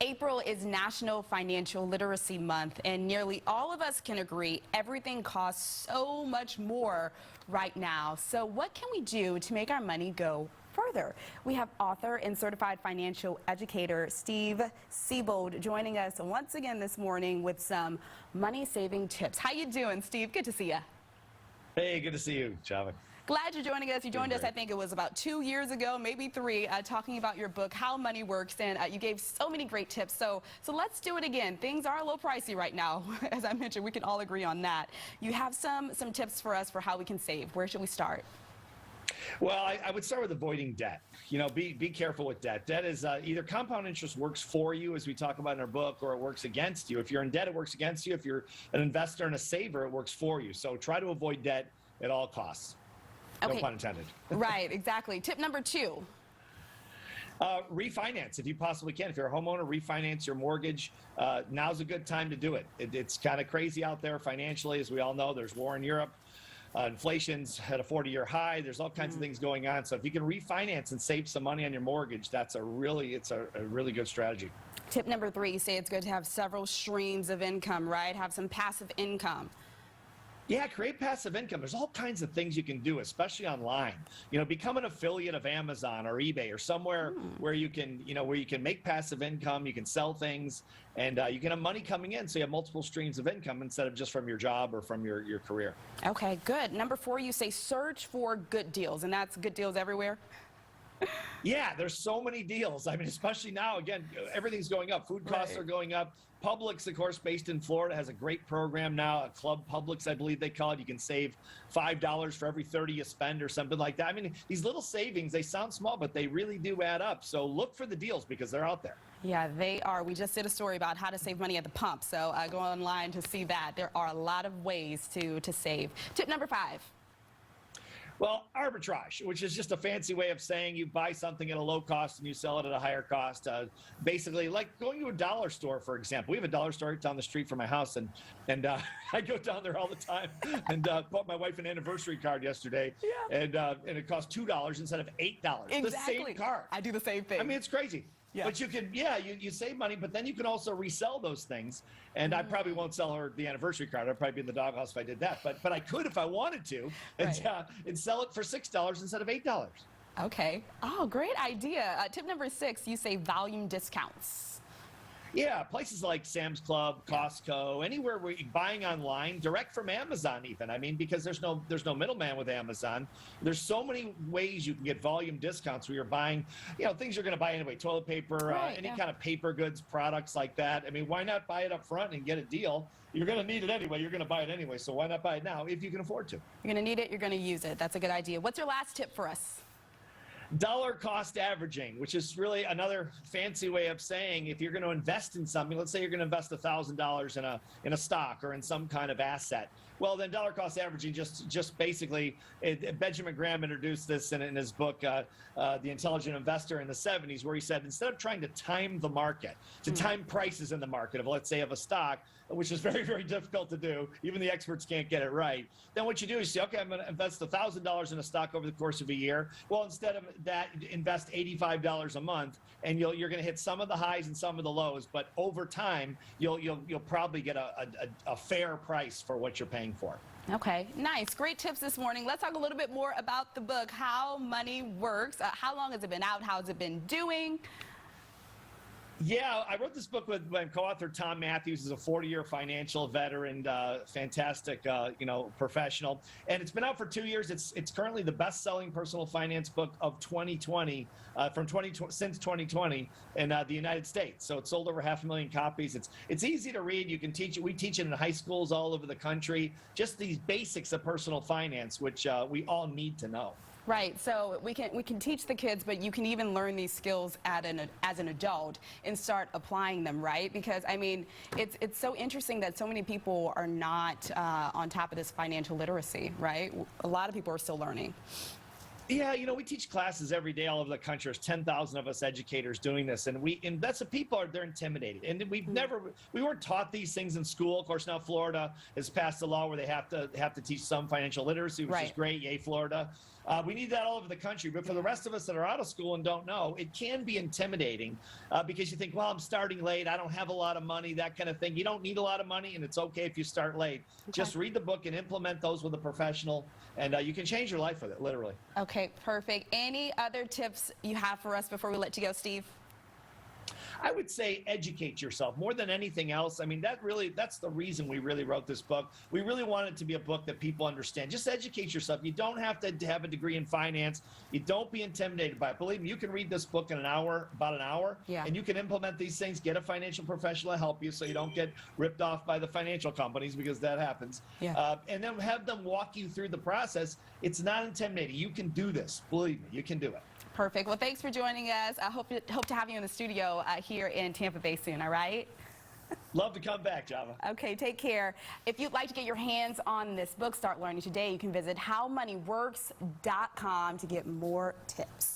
April is National Financial Literacy Month, and nearly all of us can agree everything costs so much more right now. So what can we do to make our money go further? We have author and certified financial educator Steve Siebold joining us once again this morning with some money-saving tips. How you doing, Steve? Good to see you. Hey, good to see you, Java. Glad you're joining us. You joined us, I think it was about 2 years ago, maybe 3, talking about your book, How Money Works, and you gave so many great tips. So let's do it again. Things are a little pricey right now. As I mentioned, we can all agree on that. You have some tips for us for how we can save. Where should we start? Well, I would start with avoiding debt. You know, be careful with debt. Debt is either compound interest works for you, as we talk about in our book, or it works against you. If you're in debt, it works against you. If you're an investor and a saver, it works for you. So try to avoid debt at all costs. Okay. No pun intended. Right, exactly. Tip number 2. Refinance if you possibly can. If you're a homeowner, refinance your mortgage. Now's a good time to do it. It's kind of crazy out there financially, as we all know. There's war in Europe. Inflation's at a 40-year high. There's all kinds of things going on. So if you can refinance and save some money on your mortgage, it's a really good strategy. Tip number 3, you say it's good to have several streams of income, right? Have some passive income. Yeah, create passive income. There's all kinds of things you can do, especially online. You know, become an affiliate of Amazon or eBay or somewhere where you can, make passive income. You can sell things, and you can have money coming in, so you have multiple streams of income instead of just from your job or from your career. Okay, good. Number 4, you say search for good deals, and that's good deals everywhere. Yeah, there's so many deals. I mean, especially now, again, everything's going up. Food costs are going up. Publix, of course, based in Florida, has a great program now, a Club Publix, I believe they call it. You can save $5 for every 30 you spend or something like that. I mean, these little savings, they sound small, but they really do add up. So look for the deals because they're out there. Yeah, they are. We just did a story about how to save money at the pump. So go online to see that. There are a lot of ways to save. Tip number 5. Well, arbitrage, which is just a fancy way of saying you buy something at a low cost and you sell it at a higher cost. Basically, like going to a dollar store, for example. We have a dollar store down the street from my house, and I go down there all the time. And bought my wife an anniversary card yesterday, and it cost $2 instead of $8. Exactly. The same card. I do the same thing. I mean, it's crazy. Yeah. But you can, you save money, but then you can also resell those things. And I probably won't sell her the anniversary card. I'd probably be in the doghouse if I did that. But I could if I wanted to, and sell it for $6 instead of $8. Okay. Oh, great idea. Tip number 6, you say volume discounts. Yeah, places like Sam's Club, Costco, anywhere where you're buying online, direct from Amazon even. I mean, because there's no middleman with Amazon. There's so many ways you can get volume discounts where you're buying, things you're going to buy anyway, toilet paper, any kind of paper goods, products like that. I mean, why not buy it up front and get a deal? You're going to need it anyway. You're going to buy it anyway. So why not buy it now if you can afford to? You're going to need it. You're going to use it. That's a good idea. What's your last tip for us? Dollar cost averaging, which is really another fancy way of saying if you're going to invest in something, let's say you're going to invest $1,000 in a stock or in some kind of asset. Well, then dollar cost averaging just basically, Benjamin Graham introduced this in his book, The Intelligent Investor in the 70s, where he said instead of trying to time the market, to time prices in the market of, let's say, of a stock, which is very, very difficult to do, even the experts can't get it right, then what you do is say, okay, I'm going to invest $1,000 in a stock over the course of a year. Well, instead of that, invest $85 a month, and you're going to hit some of the highs and some of the lows, but over time, you'll probably get a fair price for what you're paying for. Okay, nice. Great tips this morning. Let's talk a little bit more about the book, How Money Works. How long has it been out? How's it been doing? Yeah, I wrote this book with my co-author Tom Matthews, who's a 40-year financial veteran, fantastic, professional, and it's been out for 2 years. It's currently the best-selling personal finance book of 2020, since 2020 in the United States. So it's sold over 500,000 copies. It's easy to read. You can teach it. We teach it in high schools all over the country. Just these basics of personal finance, which we all need to know. Right, so we can teach the kids, but you can even learn these skills as an adult and start applying them, right? Because, I mean, it's so interesting that so many people are not on top of this financial literacy, right? A lot of people are still learning. Yeah, we teach classes every day all over the country. There's 10,000 of us educators doing this, and that's the people they're intimidated, and we weren't taught these things in school. Of course, now Florida has passed a law where they have to teach some financial literacy, which is great. Yay, Florida. We need that all over the country. But for the rest of us that are out of school and don't know, it can be intimidating because you think, well, I'm starting late. I don't have a lot of money, that kind of thing. You don't need a lot of money, and it's okay if you start late. Okay. Just read the book and implement those with a professional, and you can change your life with it, literally. Okay, perfect. Any other tips you have for us before we let you go, Steve? I would say educate yourself more than anything else. I mean, that's the reason we really wrote this book. We really want it to be a book that people understand. Just educate yourself. You don't have to have a degree in finance. You don't be intimidated by it. Believe me, you can read this book in about an hour, and you can implement these things. Get a financial professional to help you so you don't get ripped off by the financial companies, because that happens. And then have them walk you through the process. It's not intimidating. You can do this. Believe me, you can do it. Perfect. Well, thanks for joining us. I hope to have you in the studio here in Tampa Bay soon, all right? Love to come back, Java. Okay, take care. If you'd like to get your hands on this book, Start Learning Today, you can visit howmoneyworks.com to get more tips.